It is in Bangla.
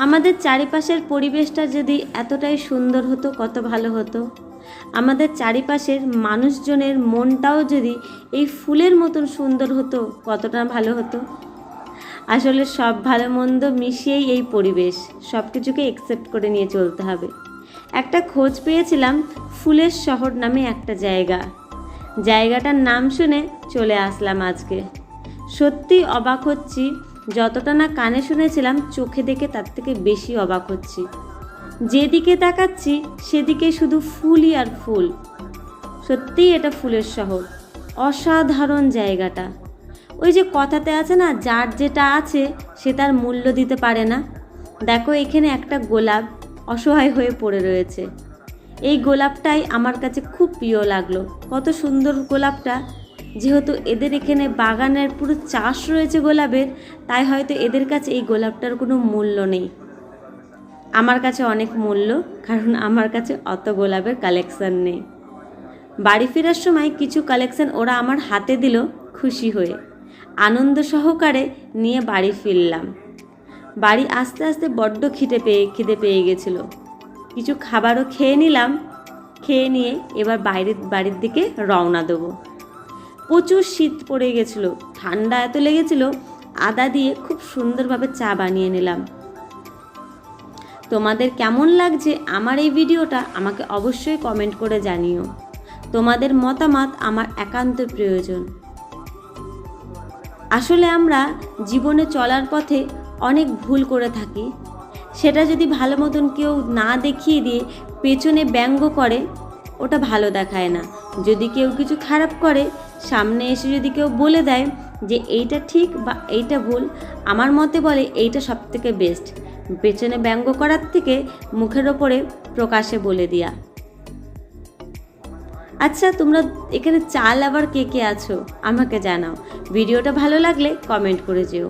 আমাদের চারিপাশের পরিবেশটা যদি এতটাই সুন্দর হতো কত ভালো হতো। আমাদের চারিপাশের মানুষজনের মনটাও যদি এই ফুলের মতন সুন্দর হতো কতটা ভালো হতো। আসলে সব ভালো মন্দ মিশিয়েই এই পরিবেশ, সব কিছুকে একসেপ্ট করে নিয়ে চলতে হবে। একটা খোঁজ পেয়েছিলাম ফুলের শহর নামে একটা জায়গাটার নাম শুনে চলে আসলাম আজকে। সত্যি অবাক হচ্ছি, যতটা না কানে শুনেছিলাম চোখে দেখে তার থেকে বেশি অবাক হচ্ছি। যেদিকে তাকাচ্ছি সেদিকে শুধু ফুলই আর ফুল। সত্যিই এটা ফুলের শহর, অসাধারণ জায়গাটা। ওই যে কথাতে আছে না, যার যেটা আছে সে তার মূল্য দিতে পারে না। দেখো এখানে একটা গোলাপ অসহায় হয়ে পড়ে রয়েছে। এই গোলাপটাই আমার কাছে খুব প্রিয় লাগলো। কত সুন্দর গোলাপটা। যেহেতু এদের এখানে বাগানের পুরো চাষ রয়েছে গোলাপের, তাই হয়তো এদের কাছে এই গোলাপটার কোনো মূল্য নেই। আমার কাছে অনেক মূল্য, কারণ আমার কাছে অত গোলাপের কালেকশান নেই। বাড়ি ফেরার সময় কিছু কালেকশান ওরা আমার হাতে দিল, খুশি হয়ে আনন্দ সহকারে নিয়ে বাড়ি ফিরলাম। বাড়ি আস্তে আস্তে বড্ড খিদে পেয়ে গেছিলো। কিছু খাবারও খেয়ে নিলাম। খেয়ে নিয়ে এবার বাড়ির দিকে রওনা দেবো। প্রচুর শীত পড়ে গেছিলো, ঠান্ডা এত লেগেছিলো, আদা দিয়ে খুব সুন্দরভাবে চা বানিয়ে নিলাম। তোমাদের কেমন লাগছে আমার এই ভিডিওটা আমাকে অবশ্যই কমেন্ট করে জানিও। তোমাদের মতামত আমার একান্ত প্রয়োজন। আসলে আমরা জীবনে চলার পথে অনেক ভুল করে থাকি। সেটা যদি ভালো মতন কেউ না দেখিয়ে দিয়ে পেছনে ব্যঙ্গ করে, ওটা ভালো দেখায় না। যদি কেউ কিছু খারাপ করে, সামনে এসে যদি কেউ বলে দেয় যে এইটা ঠিক বা এইটা ভুল, আমার মতে বলে এইটা সবথেকে বেস্ট। পেছনে ব্যঙ্গ করার থেকে মুখের ওপরে প্রকাশে বলে দেয়া। আচ্ছা, তোমরা এখানে চাল আবার কে কে আছো আমাকে জানাও। ভিডিওটা ভালো লাগলে কমেন্ট করে যেও।